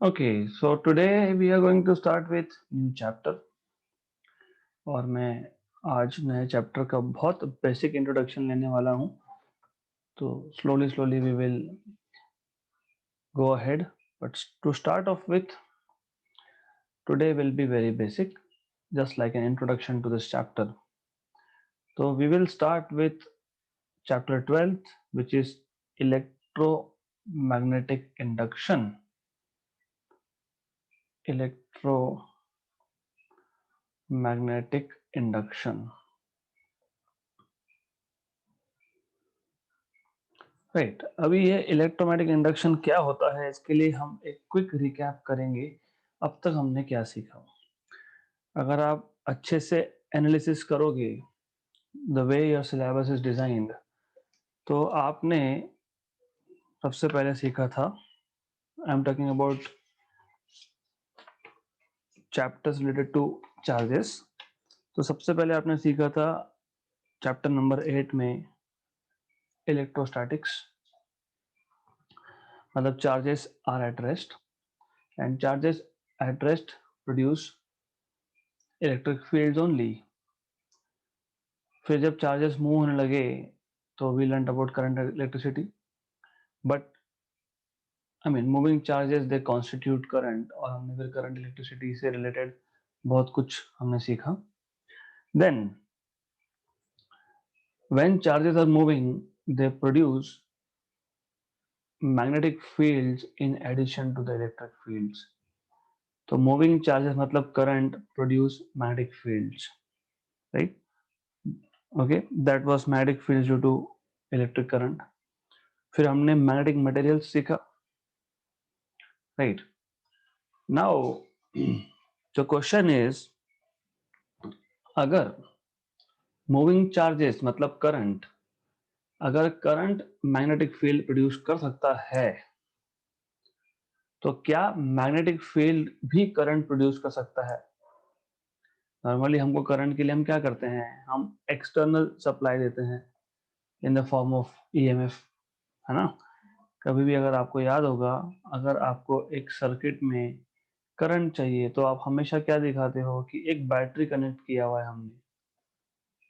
Okay, so today we are going to start with new chapter और मैं आज नए चैप्टर का बहुत बेसिक इंट्रोडक्शन लेने वाला हूँ. तो slowly we will go ahead, but to start off with, today will be very basic, just like an introduction to this chapter. So we will start with chapter 12, which is electromagnetic induction. Electromagnetic induction. Right अभी ये electromagnetic induction क्या होता है, इसके लिए हम एक quick recap करेंगे. अब तक हमने क्या सीखा. अगर आप अच्छे से एनालिसिस करोगे the way your syllabus is designed, तो आपने सबसे पहले सीखा था, I am talking about chapters related two charges. तो सबसे पहले आपने सीखा था चैप्टर नंबर 8 में इलेक्ट्रोस्टैटिक्स, मतलब charges are at rest and charges at rest produce electric fields only. फिर जब चार्जेस मूव होने लगे तो we learn about current electricity, but I mean moving charges they constitute current, और हमने फिर करंट इलेक्ट्रिसिटी से रिलेटेड बहुत कुछ हमने सीखा. Then when charges are moving they produce magnetic fields in addition to the electric fields. तो moving charges मतलब current produce magnetic fields, right. Okay, that was magnetic fields due to electric current. फिर हमने magnetic materials सीखा, right. Now the question is, अगर moving charges मतलब current, अगर current magnetic field produce कर सकता है, तो क्या मैग्नेटिक फील्ड भी करंट प्रोड्यूस कर सकता है? नॉर्मली हमको करंट के लिए हम क्या करते हैं, हम एक्सटर्नल सप्लाई देते हैं in the form of EMF, है ना. कभी भी अगर आपको याद होगा, अगर आपको एक सर्किट में करंट चाहिए तो आप हमेशा क्या दिखाते हो कि एक बैटरी कनेक्ट किया हुआ है हमने.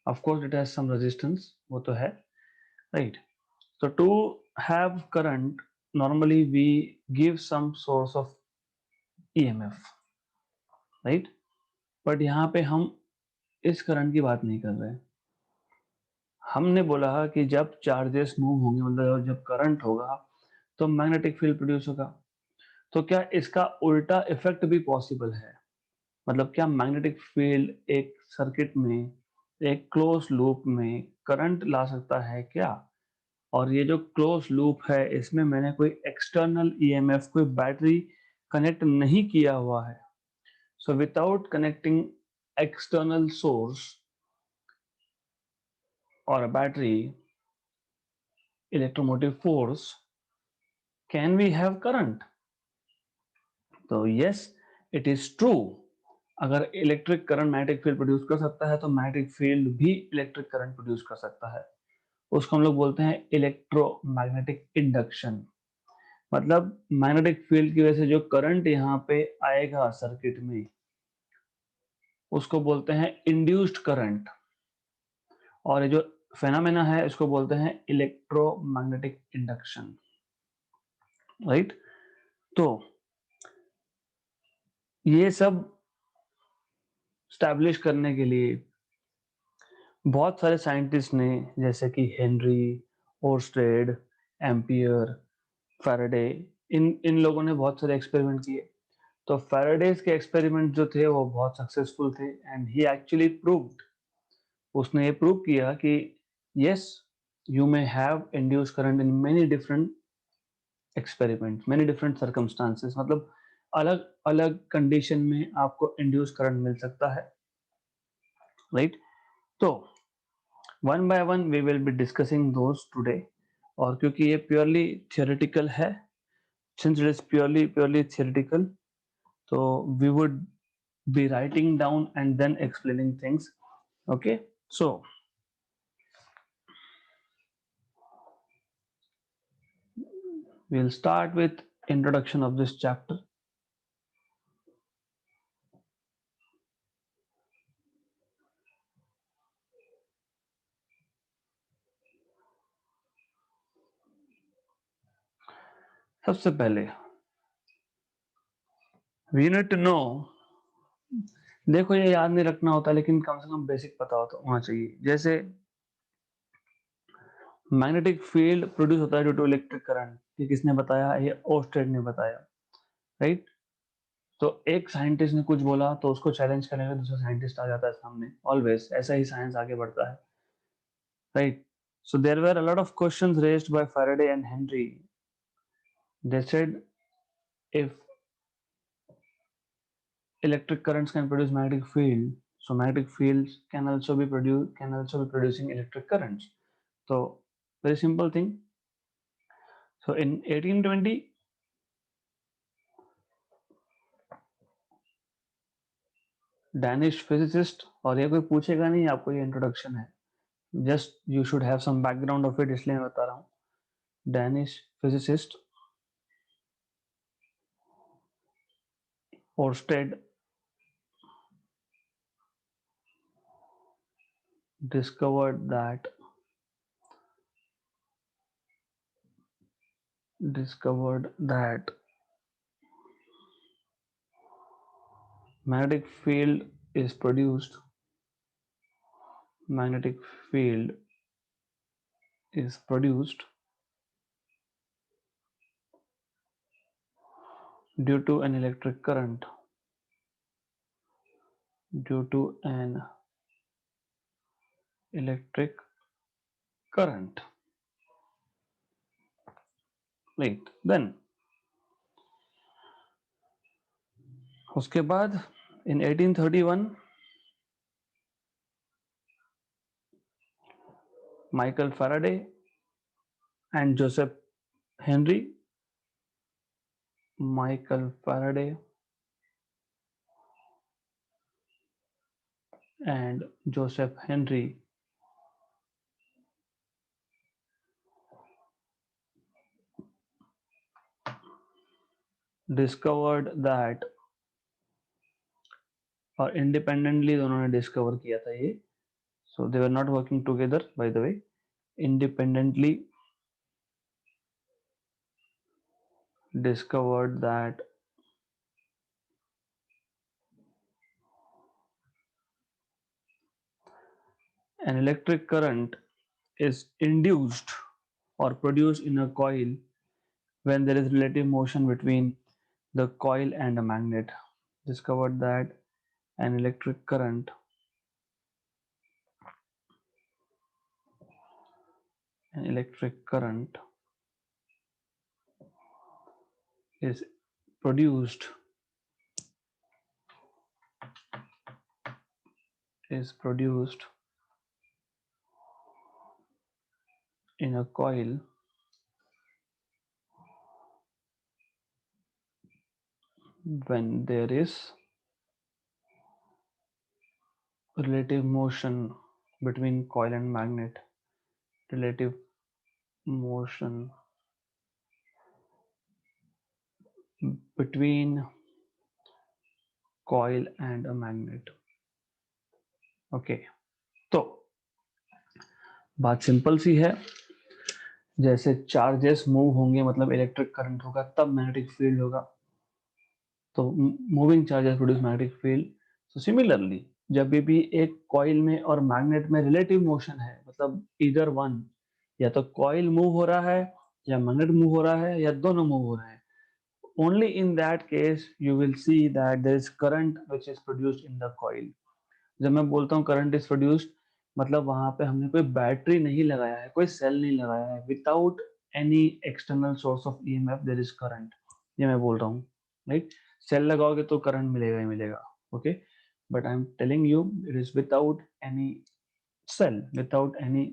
Of course it has some resistance, वो तो है, right. So to have current, normally we give some source of EMF, right? But यहाँ पे हम इस करंट की बात नहीं कर रहे हैं. हमने बोला कि जब चार्जेस मूव होंगे, मतलब जब करंट होगा तो मैग्नेटिक फील्ड प्रोड्यूस होगा. तो क्या इसका उल्टा इफेक्ट भी पॉसिबल है? मतलब क्या मैग्नेटिक फील्ड एक सर्किट में, एक क्लोज लूप में करंट ला सकता है क्या? और ये जो क्लोज लूप है, इसमें मैंने कोई एक्सटर्नल ईएमएफ, कोई बैटरी कनेक्ट नहीं किया हुआ है. So without connecting external source और a battery electromotive force, can we have current? तो यस, इट इज ट्रू. अगर electric current magnetic field produce कर सकता है, तो मैग्नेटिक फील्ड भी इलेक्ट्रिक करंट प्रोड्यूस कर सकता है. उसको हम लोग बोलते हैं इलेक्ट्रोमैग्नेटिक इंडक्शन. मतलब मैग्नेटिक फील्ड की वजह से जो करंट यहाँ पे आएगा सर्किट में, उसको बोलते हैं इंड्यूस्ड करंट. और ये जो फेनोमेना है, इसको बोलते हैं इलेक्ट्रोमैग्नेटिक इंडक्शन, राइट. तो ये सब स्टैब्लिश करने के लिए बहुत सारे साइंटिस्ट ने, जैसे कि हेनरी, ओर्स्टेड, एम्पियर, फैराडे, इन लोगों ने बहुत सारे एक्सपेरिमेंट किए. तो फैराडेज के एक्सपेरिमेंट जो थे वो बहुत सक्सेसफुल थे, एंड ही एक्चुअली प्रूव्ड, उसने ये प्रूव किया कि yes, you may have induce current in many different experiment, many different circumstances. मतलब अलग अलग कंडीशन में आपको इंड्यूस करंट मिल सकता है, राइट. तो one by one we will be discussing those today. और क्योंकि ये प्योरली थियोरेटिकल है, since it is purely theoretical, so we would be writing down and then explaining things. Okay, so we'll start with introduction of this chapter. सबसे पहले we need to know, देखो ये याद नहीं रखना होता लेकिन कम से कम बेसिक पता होना चाहिए। जैसे मैग्नेटिक फील्ड प्रोड्यूस होता है ड्यू टू इलेक्ट्रिक करंट, ये किसने बताया? ये ओस्टेड ने बताया, राइट। तो एक साइंटिस्ट ने कुछ बोला तो उसको चैलेंज करने का दूसरा साइंटिस्ट आ जाता है सामने, ऑलवेज ऐसा ही साइंस आगे बढ़ता है, right. So there were a lot of questions raised by Faraday and Henry. They said if electric currents can produce magnetic field, so magnetic fields can also be producing electric currents. So very simple thing. So in 1820, Danish physicist, और ये कोई पूछेगा नहीं आपको, ये introduction है, just you should have some background of it, इसलिए मैं बता रहा हूँ। Danish physicist Orsted discovered that magnetic field is produced magnetic field is produced due to an electric current, due to an electric current, right? Then उसके बाद in 1831 Michael Faraday and Joseph Henry, Michael Faraday and Joseph Henry discovered that, और independently दोनों ने discover किया था ये, so they were not working together, by the way, independently discovered that an electric current is induced or produced in a coil when there is relative motion between the coil and a magnet. Discovered that an electric current an electric current is produced is produced in a coil when there is relative motion between coil and magnet. Relative motion between coil and a magnet. Okay, तो बात simple सी है, जैसे charges move होंगे मतलब electric current होगा, तब magnetic field होगा, तो moving charges produce magnetic field. So similarly जब भी एक कॉइल में और मैग्नेट में रिलेटिव मोशन है, मतलब इधर वन, या तो कॉइल मूव हो रहा है या मैग्नेट मूव हो रहा है या दोनों मूव हो रहे हैं, only in that case you will see that there is current which is produced in the coil। जब मैं बोलता हूँ करंट इज प्रोड्यूस्ड, मतलब वहां पे हमने कोई बैटरी नहीं लगाया है, कोई सेल नहीं लगाया है, without any external source of EMF there is current, ये मैं बोल रहा हूँ, राइट। सेल लगाओगे तो करंट मिलेगा ही मिलेगा, okay, but I am telling you it is without any cell, without any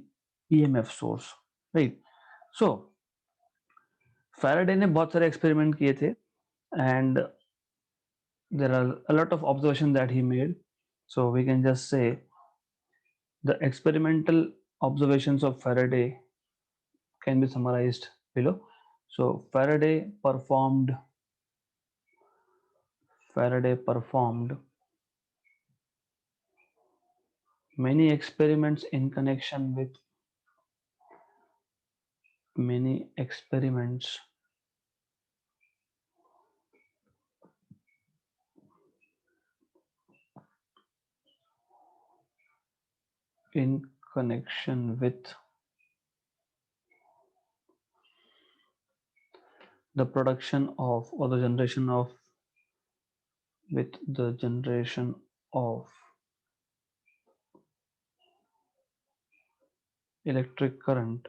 EMF source, right. So Faraday ने बहुत सारे एक्सपेरिमेंट किए थे, and there are a lot of observations that he made, so we can just say the experimental observations of Faraday can be summarized below. So Faraday performed many experiments in connection with – many experiments in connection with the production of or the generation of with the generation of electric current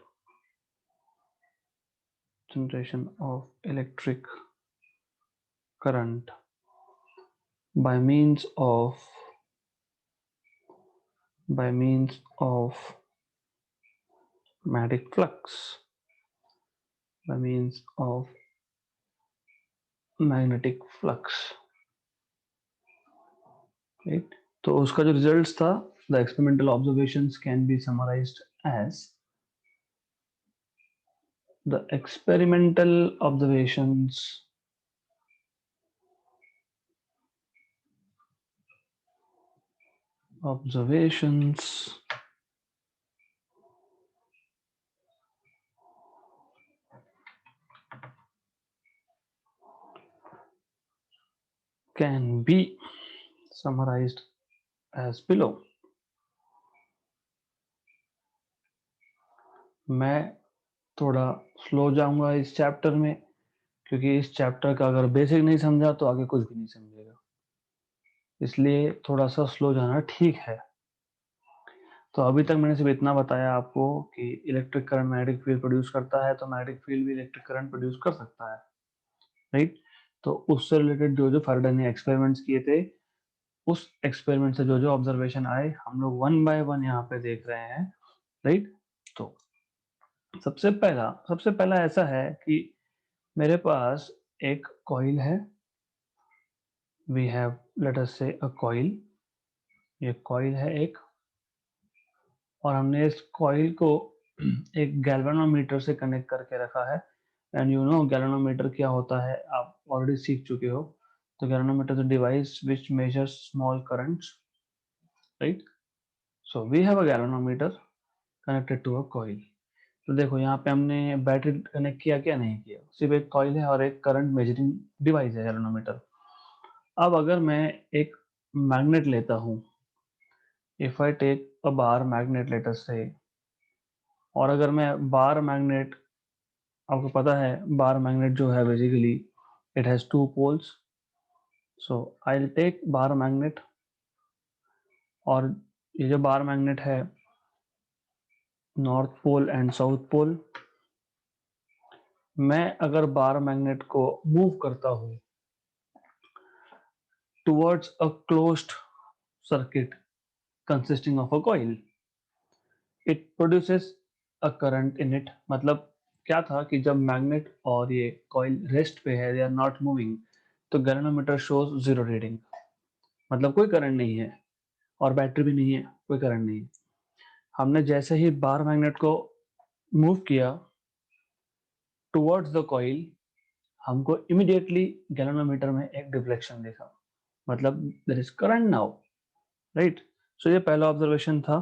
generation of electric current by means of magnetic flux by means of magnetic flux, right? तो उसका जो results था, the experimental observations can be summarized as the experimental observations can be summarized as below. मैं थोड़ा slow जाऊंगा इस chapter में, क्योंकि इस चैप्टर का अगर बेसिक नहीं समझा तो आगे कुछ भी नहीं समझेगा, इसलिए थोड़ा सा स्लो जाना ठीक है। तो अभी तक मैंने सिर्फ इतना बताया आपको कि electric current magnetic field produce करता है, तो मैग्नेटिक फील्ड भी इलेक्ट्रिक करंट प्रोड्यूस कर सकता है, राइट? तो उससे रिलेटेड जो जो फैराडे ने एक्सपेरिमेंट्स किए थे, उस एक्सपेरिमेंट से जो जो ऑब्जर्वेशन आए, हम लोग वन बाय वन यहाँ पे देख रहे हैं, राइट? तो सबसे पहला ऐसा है कि मेरे पास एक कॉइल है, वी हैव लेट अस से अ कॉइल, ये कॉइल है एक, और हमने इस कॉइल को एक गैल्वेनोमीटर से कनेक्ट करके रखा है। एंड यू नो गैल्वेनोमीटर क्या होता है, आप ऑलरेडी सीख चुके हो। तो galvanometer is a device which measures small currents, right? So we have a galvanometer connected to a coil. तो देखो यहाँ पे हमने बैटरी कनेक्ट किया, क्या नहीं किया, सिर्फ एक कॉइल है और एक करंट मेजरिंग डिवाइस है गैल्वेनोमीटर। अब अगर मैं एक मैग्नेट लेता हूँ, if I take a bar magnet let us say, और अगर मैं बार मैग्नेट, आपको पता है बार मैग्नेट जो है basically it has two poles, so I will take bar magnet, और ये जो बार मैग्नेट है north pole and south pole, मैं अगर बार मैग्नेट को मूव करता हूँ towards a closed circuit consisting of a coil, it produces a current in it. मतलब क्या था कि जब मैग्नेट और ये कॉइल रेस्ट पे है, दे आर नॉट मूविंग, तो गैल्वेनोमीटर शोज जीरो रीडिंग, मतलब कोई करंट नहीं है और बैटरी भी नहीं है, कोई करंट नहीं है। हमने जैसे ही बार मैग्नेट को मूव किया टुवर्ड्स द कॉइल, हमको इमीडिएटली गैल्वेनोमीटर में एक डिफ्लेक्शन दिखा, मतलब there is current now, right? So ये पहला ऑब्जर्वेशन था।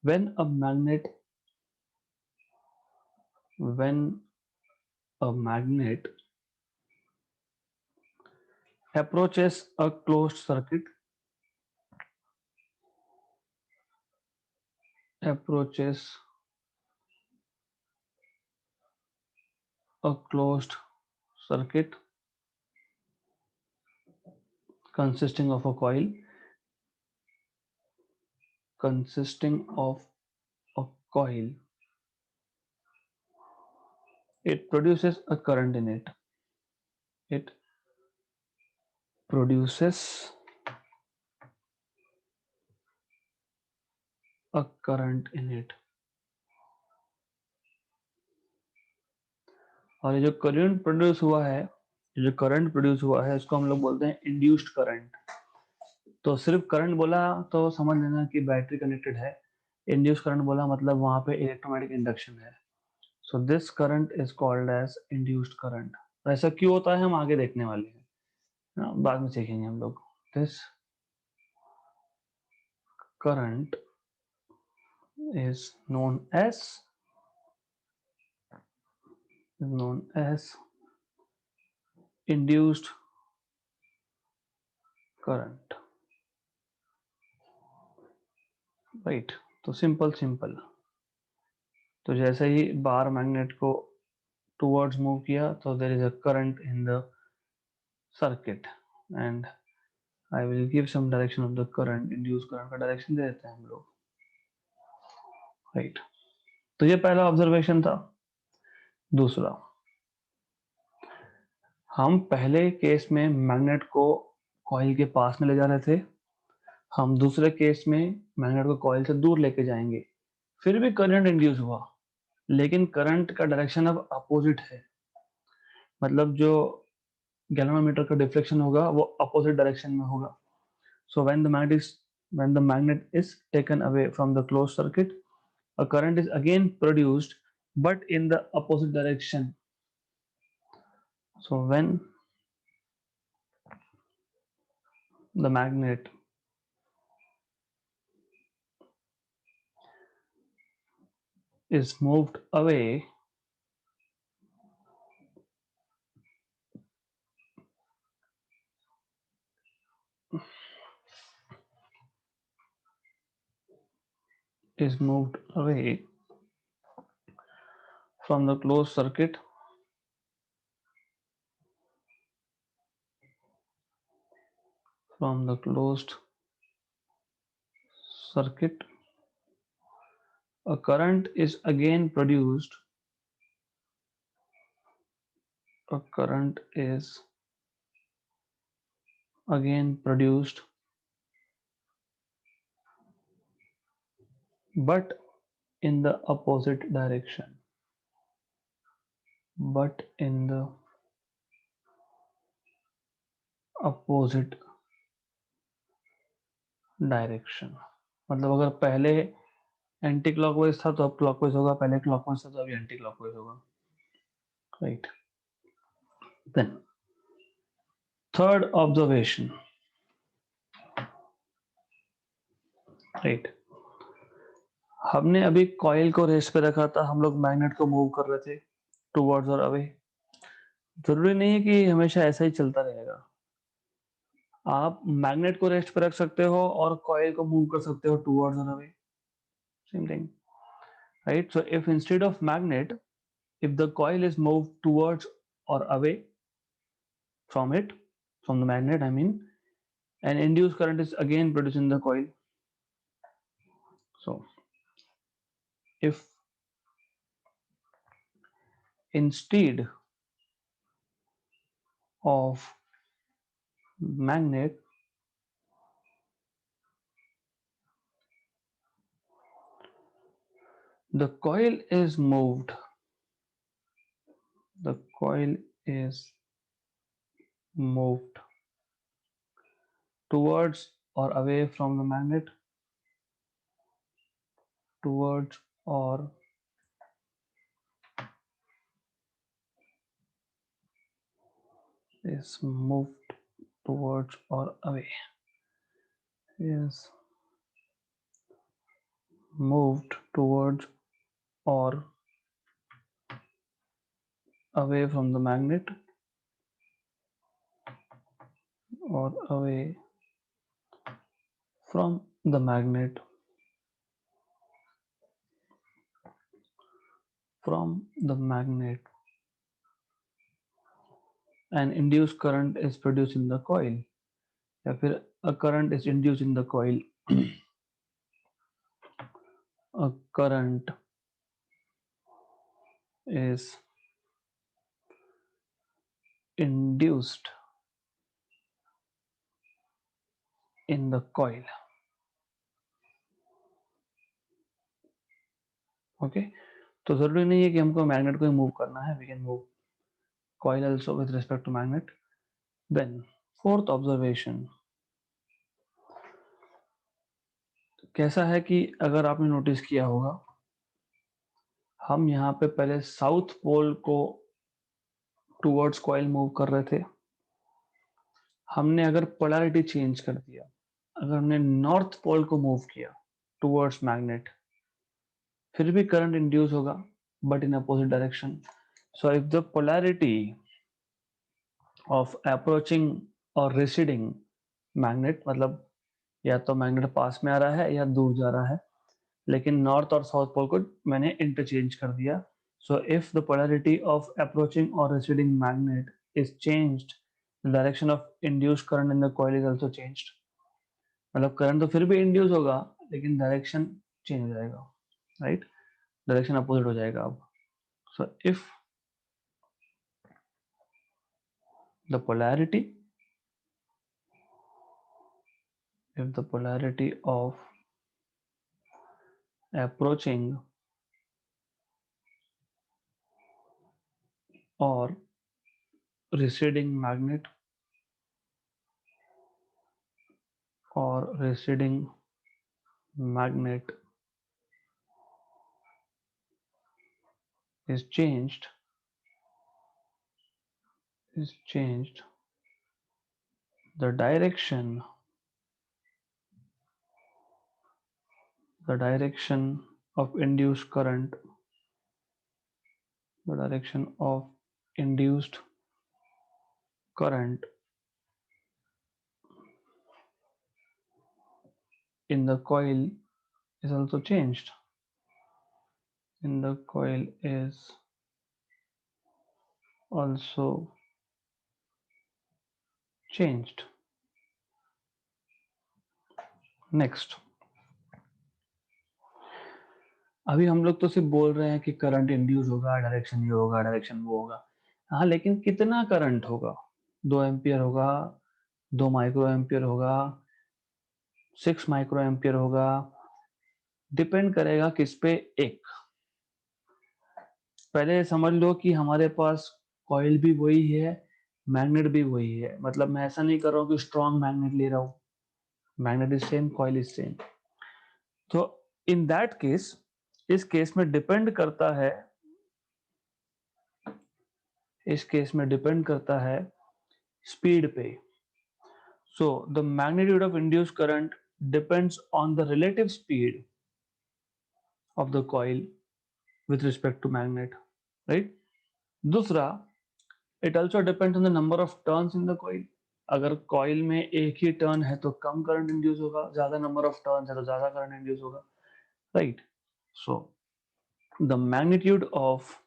When a magnet when a magnet approaches a closed circuit, approaches a closed circuit consisting of a coil, consisting of a coil, it produces a current in it, it produces a current in it। और ये जो current produce हुआ है, ये जो current produce हुआ है, इसको हम लोग बोलते हैं इंड्यूस्ड करंट। तो सिर्फ करंट बोला तो समझ लेना कि बैटरी कनेक्टेड है, इंड्यूस करंट बोला मतलब वहां पे इलेक्ट्रोमैग्नेटिक इंडक्शन है। So this current is called as induced current. ऐसा क्यों होता है हम आगे देखने वाले हैं, बाद में सीखेंगे हम लोग। This current is known as induced current, right? तो सिंपल तो जैसे ही बार मैग्नेट को टुवर्ड्स मूव किया तो there is a current in the circuit and I will give some direction of the current, induce current का direction दे देते हैं हम लोग, राइट। तो ये पहला ऑब्जर्वेशन था। दूसरा, हम पहले केस में मैग्नेट को कॉइल के पास में ले जा रहे थे, हम दूसरे केस में मैग्नेट को कॉइल से दूर लेके जाएंगे, फिर भी करंट इंड्यूस हुआ, लेकिन करंट का डायरेक्शन अब अपोजिट है। मतलब जो गैल्वेनोमीटर का डिफ्लेक्शन होगा वो अपोजिट डायरेक्शन में होगा। So when the magnet is taken away from the closed circuit, a current is again produced, but in the opposite direction. So when the magnet is moved away, from the closed circuit, from the closed circuit, a current is again produced. A current is again produced, but in the opposite direction. But in the opposite direction. मतलब अगर पहले anti clockwise था तो अब clockwise होगा, पहले clockwise था तो अभी एंटी क्लॉकवाइज होगा, right. Then third observation, right. हमने अभी कॉइल को रेस्ट पे रखा था, हम लोग मैग्नेट को मूव कर रहे थे टुवर्ड्स और अवे। जरूरी नहीं है कि हमेशा ऐसा ही चलता रहेगा, आप मैग्नेट को रेस्ट पे रख सकते हो और कॉइल को मूव कर सकते हो टुवर्ड्स और away, same thing, right. So if instead of magnet, if the coil is moved towards or away from it, from the magnet I mean, an induced current is again produced in the coil. So if instead of magnet the coil is moved, the coil is moved towards or away from the magnet, towards or is moved towards or away, is moved towards or away from the magnet, or away from the magnet, from the magnet, an induced current is produced in the coil, या फिर a current is induced in the coil, a current is induced in the coil, okay. तो जरूरी नहीं है कि हमको magnet को ही move करना है, we can move coil also with respect to magnet. Then fourth observation, कैसा है कि अगर आपने नोटिस किया होगा, हम यहाँ पे पहले साउथ पोल को टुवर्ड्स कॉइल मूव कर रहे थे, हमने अगर पोलैरिटी चेंज कर दिया, अगर हमने नॉर्थ पोल को मूव किया टुवर्ड्स मैग्नेट, फिर भी करंट इंड्यूस होगा but in opposite direction. So if the polarity of approaching और रिसीडिंग मैग्नेट, मतलब या तो मैग्नेट पास में आ रहा है या दूर जा रहा है, लेकिन नॉर्थ और साउथ पोल को मैंने इंटरचेंज कर दिया. So if the polarity of approaching or receding magnet is changed, the direction of induced current in the coil is also changed. मतलब करंट तो फिर भी इंड्यूस होगा लेकिन डायरेक्शन चेंज हो जाएगा, राइट? डायरेक्शन अपोजिट हो जाएगा अब. So if the polarity of approaching or receding magnet is changed, the direction of induced current in the coil is also changed. Next, अभी हम लोग तो सिर्फ बोल रहे हैं कि करंट इंड्यूस होगा, डायरेक्शन ये होगा, डायरेक्शन वो होगा. हाँ, लेकिन कितना करंट होगा? 2 एम्पियर होगा, 2 माइक्रो एम्पियर होगा, 6 माइक्रो एम्पियर होगा, डिपेंड करेगा किस पे. एक पहले समझ लो कि हमारे पास कॉइल भी वही है, मैग्नेट भी वही है. मतलब मैं ऐसा नहीं कर रहा हूँ कि स्ट्रॉन्ग मैग्नेट ले रहा हूँ. Magnet is same, coil is same. तो इन दैट केस, इस केस में डिपेंड करता है स्पीड पे. So the magnitude of induced current depends on the relative speed of the coil with respect to magnet, right? दूसरा, it also depends on the number of turns in the coil. अगर coil में एक ही turn है तो कम current induce होगा, ज्यादा number of turn है तो ज्यादा करंट इंड्यूस होगा, right? So the magnitude of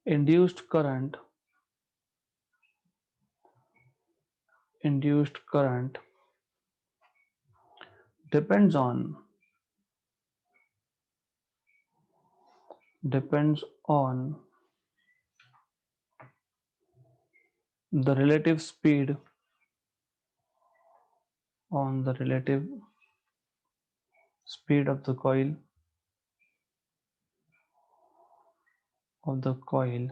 induced current depends on the relative speed of the coil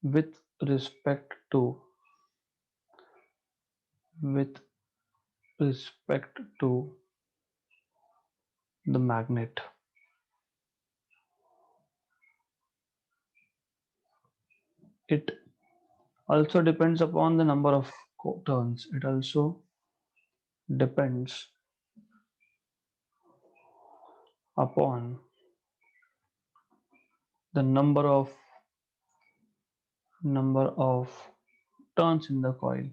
with respect to the magnet. It also depends upon the number of turns. It also depends upon the number of turns in the coil.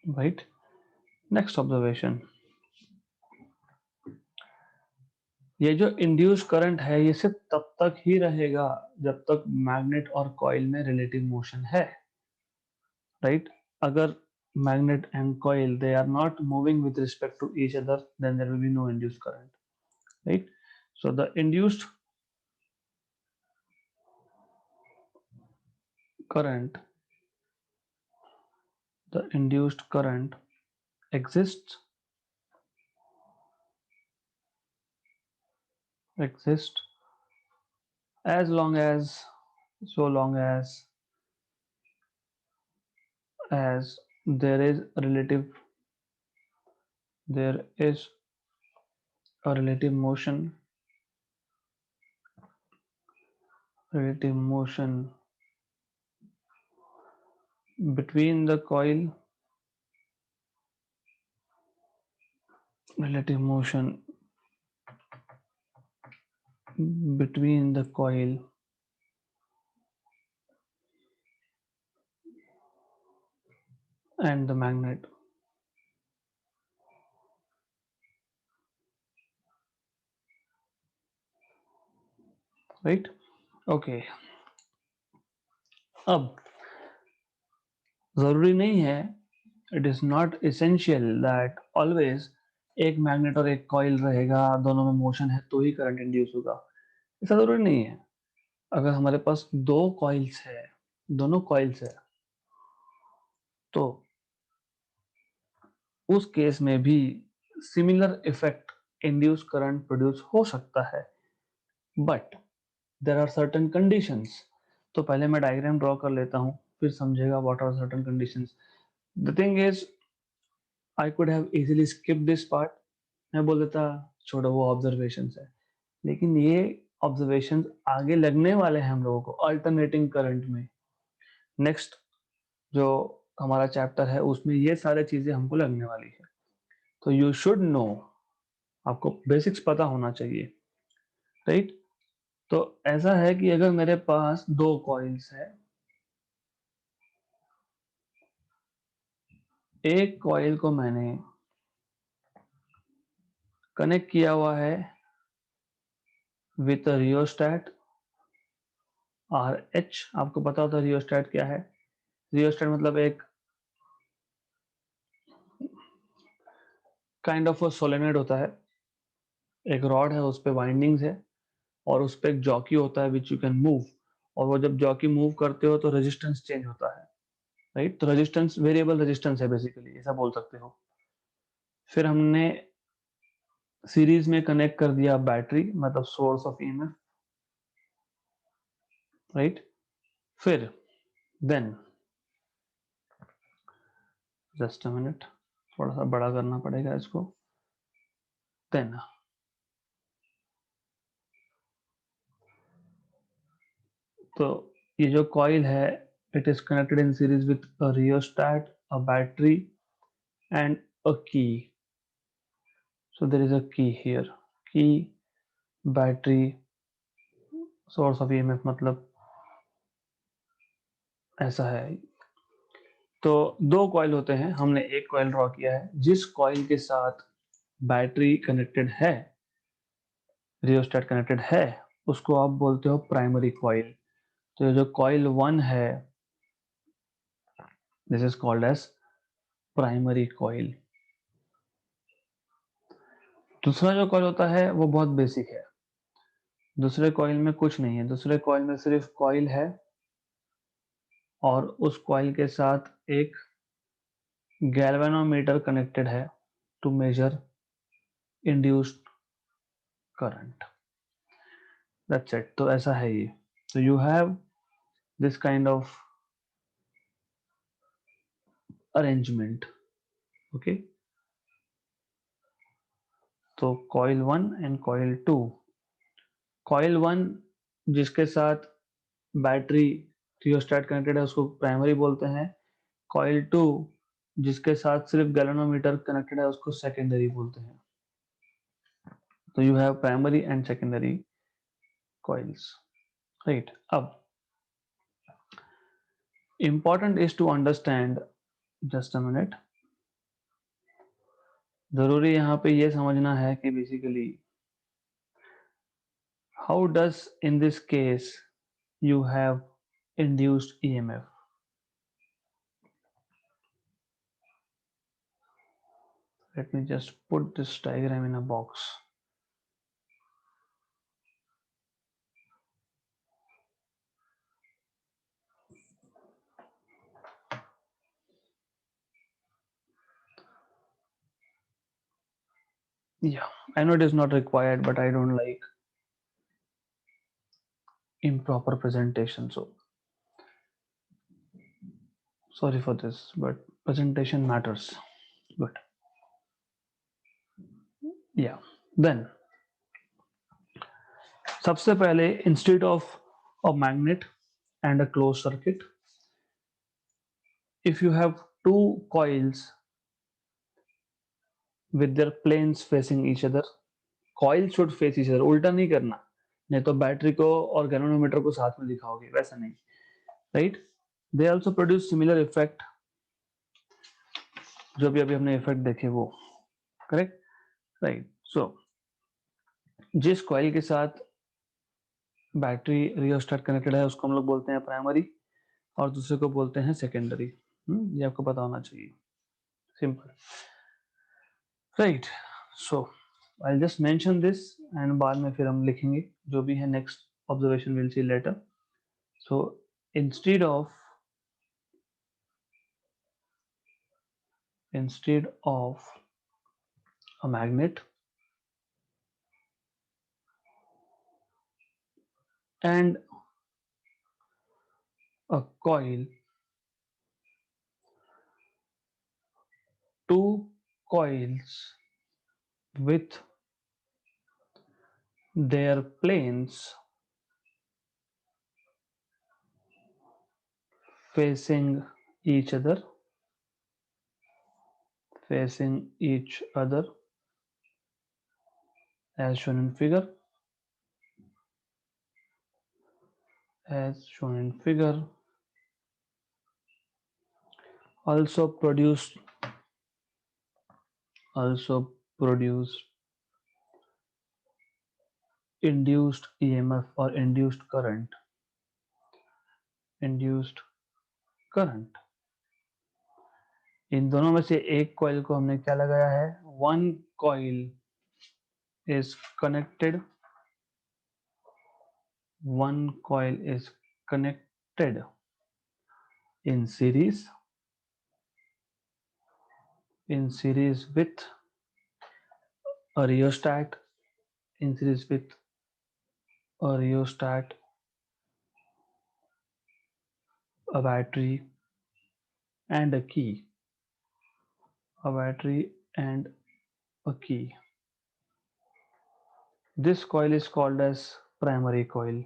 Right? Next observation. ये जो induce current है ये सिर्फ तब तक ही रहेगा जब तक मैग्नेट और कॉइल में रिलेटिव मोशन है, राइट? अगर magnet and coil they are not moving with respect to each other, then there will be no induced current, right? So the induced current exists as long as so long as there is a relative motion between the coil relative motion between the coil and the magnet. Right? Okay. अब जरूरी नहीं है, it is not essential that always एक magnet और एक coil रहेगा, दोनों में मोशन है तो ही करंट इंड्यूस होगा, ऐसा जरूरी नहीं है। अगर हमारे पास दो कॉइल्स है, दोनों कॉइल्स है, तो उस केस में भी similar effect induce current produce हो सकता है, but there are certain conditions. तो पहले मैं डायग्राम ड्रॉ कर लेता हूं, फिर समझेगा what are certain conditions. The thing is, I could have easily skip this part, मैं बोल देता छोड़ो वो ऑब्जर्वेशंस है, लेकिन ये ऑब्जर्वेशंस आगे लगने वाले हैं हम लोगों को अल्टरनेटिंग करंट में। नेक्स्ट जो हमारा चैप्टर है उसमें ये सारी चीजें हमको लगने वाली है, तो यू शुड नो, आपको बेसिक्स पता होना चाहिए, राइट। तो ऐसा है कि अगर मेरे पास दो कॉइल्स है, एक कॉइल को मैंने कनेक्ट किया हुआ है विथ रियोस्टैट आर एच। आपको पता होता है रियोस्टैट क्या है? रियोस्टैट मतलब एक काइंड ऑफ सोलेनोइड होता है, एक रॉड है, उस पे वाइंडिंग्स है और उस पे एक जॉकी होता है विच यू कैन मूव, और वो जब जॉकी मूव करते हो तो रेजिस्टेंस चेंज होता है, राइट। तो रेजिस्टेंस वेरिएबल रेजिस्टेंस है बेसिकली, ऐसा बोल सकते हो। फिर हमने सीरीज में कनेक्ट कर दिया बैटरी, मतलब सोर्स ऑफ ईएमएफ, राइट। फिर देन जस्ट अ मिनट, थोड़ा सा बड़ा करना पड़ेगा इसको। देन तो ये जो कॉइल है, it is connected in series with a rheostat, a battery and a key. So there is अ की हियर, की, बैटरी, सोर्स ऑफ ईएमएफ, मतलब ऐसा है। तो दो कॉइल होते हैं, हमने एक कॉइल ड्रॉ किया है, जिस कॉइल के साथ बैटरी कनेक्टेड है, रियोस्टेट कनेक्टेड है, उसको आप बोलते हो प्राइमरी कॉइल। तो ये जो कॉइल 1 है, this is called as primary coil. दूसरा जो कॉइल होता है वो बहुत बेसिक है, दूसरे कॉइल में कुछ नहीं है, दूसरे कॉइल में सिर्फ कॉइल है और उस कॉइल के साथ एक गैल्वेनोमीटर कनेक्टेड है to measure induced current, that's it. तो ऐसा है ये। तो you have this kind of arrangement, okay. तो कॉइल 1 एंड कॉइल 2, कॉइल 1 जिसके साथ बैटरी रियोस्टेट कनेक्टेड है उसको प्राइमरी बोलते हैं, कॉइल 2 जिसके साथ सिर्फ गैल्वेनोमीटर कनेक्टेड है उसको सेकेंडरी बोलते हैं। तो you have primary and secondary coils, right. अब important is to understand, just a minute, जरूरी यहाँ पे ये समझना है कि basically how does in this case you have induced EMF. Let me just put this diagram in a box. Yeah, I know it is not required, but I don't like improper presentation. So sorry for this, but presentation matters. Good. Yeah. Then सबसे पहले instead of a magnet and a closed circuit, if you have two coils with their planes facing each other. Coil should face each other, उल्टा नहीं करना, नहीं तो battery को और galvanometer को साथ में दिखाओगे, वैसा नहीं, right? They also produce similar effect, जो भी अभी हमने इफेक्ट देखे वो, करेक्ट, राइट? सो जिस कॉइल के साथ बैटरी रियोस्टेट कनेक्टेड है उसको हम लोग बोलते हैं प्राइमरी, और दूसरे को बोलते हैं सेकेंडरी। ये आपको पता होना चाहिए, simple, right? So I just mention this, and बाद में फिर हम लिखेंगे जो भी है, next observation will see later. So instead of a magnet and a coil, two coils with their planes facing each other, as shown in figure, also produce induced EMF or induced current. इन दोनों में से एक coil को हमने क्या लगाया है? One coil is connected in series with a rheostat, a battery and a key. This coil is called as primary coil.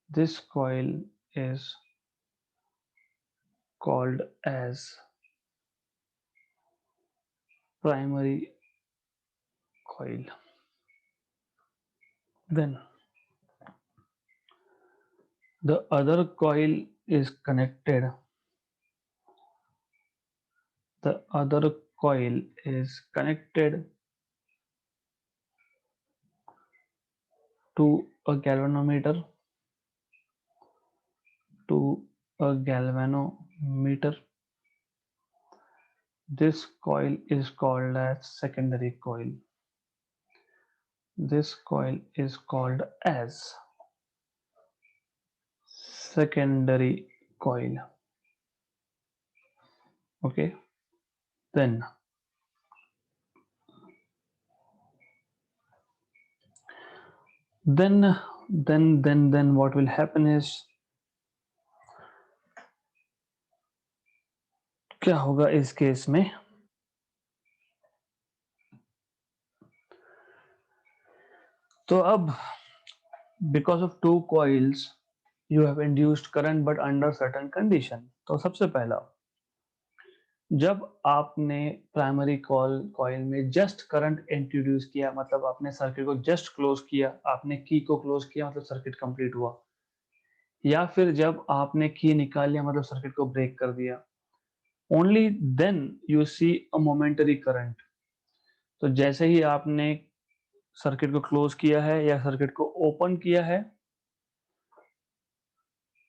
This coil is called as primary coil. Then the other coil is connected to a galvanometer. This coil is called as secondary coil. Okay, then what will happen is, क्या होगा इस case में? तो अब because of two coils you have induced current but under certain condition. तो सबसे पहला, जब आपने प्राइमरी कॉइल में जस्ट करंट इंट्रोड्यूस किया, मतलब आपने सर्किट को जस्ट क्लोज किया, आपने की को क्लोज किया, मतलब सर्किट कंप्लीट हुआ, या फिर जब आपने की निकाल लिया, मतलब सर्किट को ब्रेक कर दिया, only then you see a momentary current. तो जैसे ही आपने सर्किट को क्लोज किया है या सर्किट को ओपन किया है,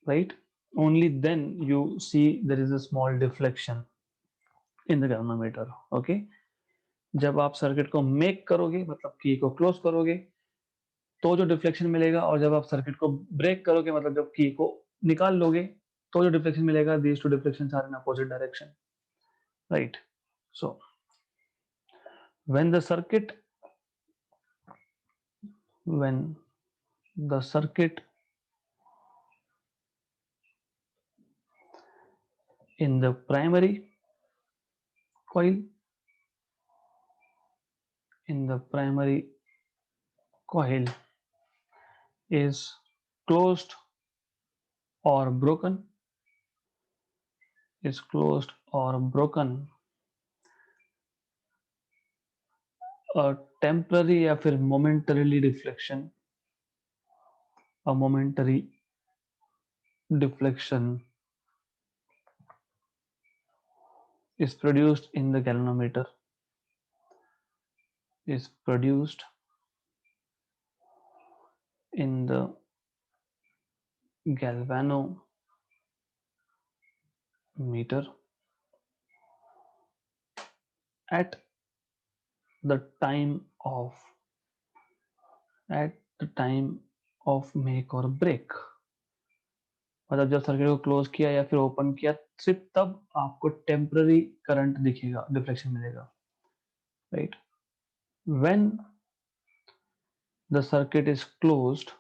right, only then you see there is a small deflection in the galvanometer. Okay, जब आप सर्किट को मेक करोगे, मतलब की को क्लोज करोगे, तो जो डिफ्लेक्शन मिलेगा, और जब आप सर्किट को ब्रेक करोगे, मतलब जब की को निकाल लोगे, तो जो डिफ्लेक्शन मिलेगा, these two deflections are in opposite direction, right? So when the circuit in the primary coil is closed or broken, temporary या फिर momentarily deflection, a momentary deflection is produced in the galvanometer, is produced in the galvanometer at the time of at the time of make or break. मतलब जब circuit को close किया या फिर open किया, सिर्फ तब आपको टेम्पररी करंट दिखेगा, डिफ्लेक्शन मिलेगा, right? When the circuit is closed,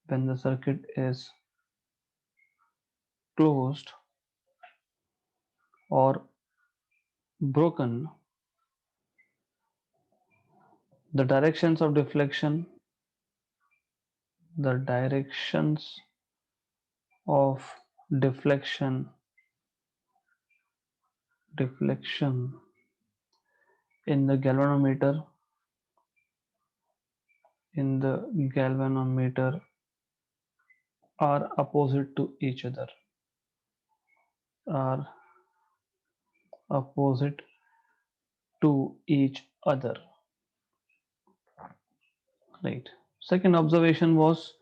when the circuit is closed or broken, the directions of deflection, the directions of deflection in the galvanometer are opposite to each other, are opposite to each other, right? Second observation was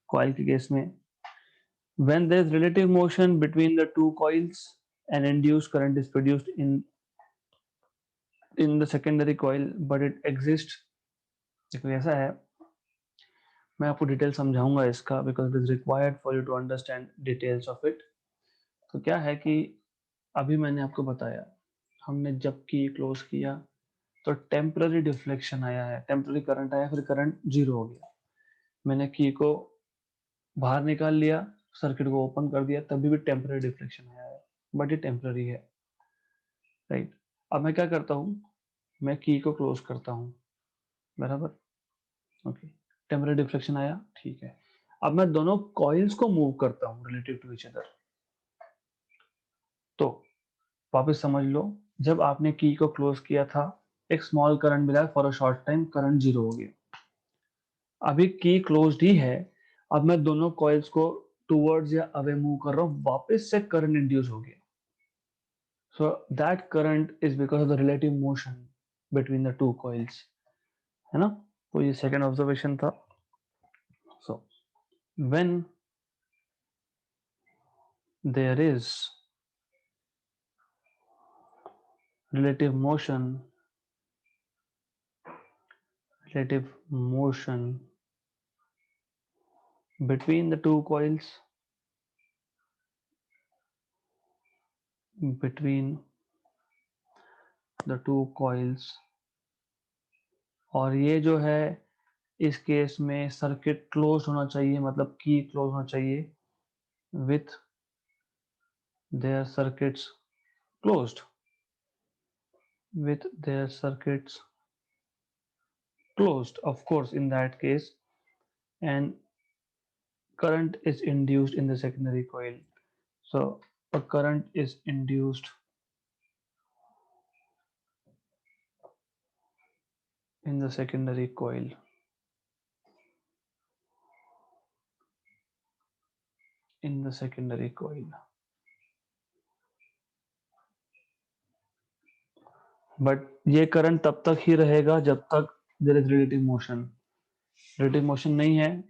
coil के case में, when there is relative motion between the two coils, an induced current is produced in the secondary coil, but it exists. देखो ऐसा है, मैं आपको detail समझाऊंगा इसका, because it is required for you to understand details of it. तो क्या है कि अभी मैंने आपको बताया, हमने जब की क्लोज किया तो टेम्पररी डिफ्लेक्शन आया है, टेम्पररी करंट आया, फिर करंट जीरो हो गया। मैंने की को बाहर निकाल लिया, सर्किट को ओपन कर दिया, तभी भी टेम्पररी डिफ्लेक्शन आया है, बट ये टेम्पररी है, राइट? अब मैं क्या करता हूँ, मैं की को क्लोज करता हूँ, बराबर, ओके, टेम्पररी डिफ्लेक्शन आया, ठीक है। अब मैं दोनों कॉइल्स को मूव करता हूँ रिलेटिव टू ईच अदर। तो वापस समझ लो, जब आपने की को क्लोज किया था, एक स्मॉल करंट मिला, for a short time current zero हो गया। अभी की क्लोज्ड ही है, अब मैं दोनों कॉइल्स को टूवर्ड्स या अवे मूव कर रहा हूँ, वापस से करंट इंड्यूस हो गया। So that current is because of the relative motion between the two coils, है ना? तो ये सेकेंड ऑब्जर्वेशन था। So when there is relative motion between the two coils, between the two coils, और ये जो है इस केस में सर्किट क्लोज होना चाहिए, मतलब की क्लोज होना चाहिए with their circuits closed, with their circuits closed, of course, in that case, and current is induced in the secondary coil. So a current is induced in the secondary coil, in the secondary coil, but ये current तब तक ही रहेगा जब तक there is relative motion. Relative motion नहीं है,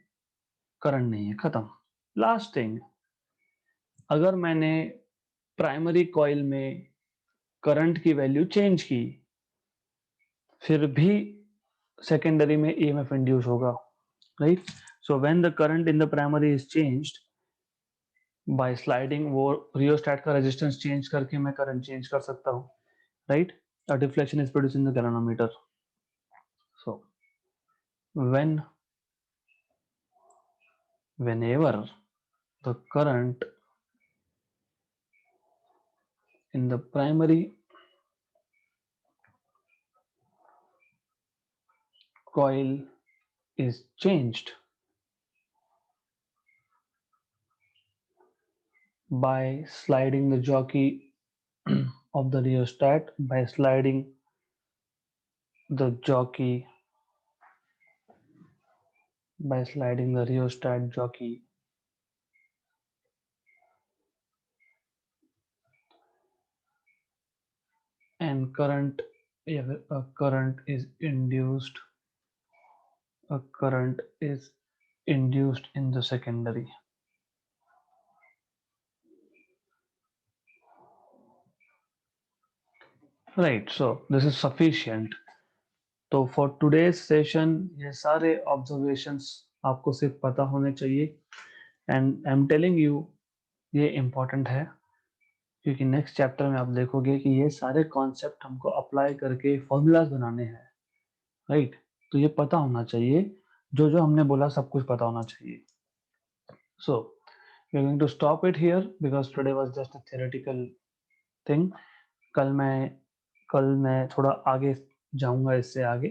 current नहीं है, खत्म। लास्ट थिंग, अगर मैंने प्राइमरी कॉइल में करंट की वैल्यू चेंज की, फिर भी सेकेंडरी में ईएमएफ इंड्यूस होगा, right? So when the current in the primary is changed by sliding, वो रियोस्टैट का रेजिस्टेंस चेंज करके मैं करंट चेंज कर सकता हूँ, right? A deflection is produced in the galvanometer. So whenever the current in the primary coil is changed by sliding the jockey of the rheostat, by sliding the jockey by sliding the rheostat jockey and current, a current is induced, a current is induced in the secondary. Right, so this is sufficient. तो for today's session ये सारे observations आपको सिर्फ पता होने चाहिए and I am telling you ये important है क्योंकि नेक्स्ट चैप्टर में आप देखोगे कि ये सारे कॉन्सेप्ट हमको अप्लाई करके फॉर्मूलाज बनाने हैं, राइट? तो ये पता होना चाहिए, जो जो हमने बोला सब कुछ पता होना चाहिए. So we are going to stop it here because today was just a theoretical thing. कल मैं थोड़ा आगे जाऊंगा इससे आगे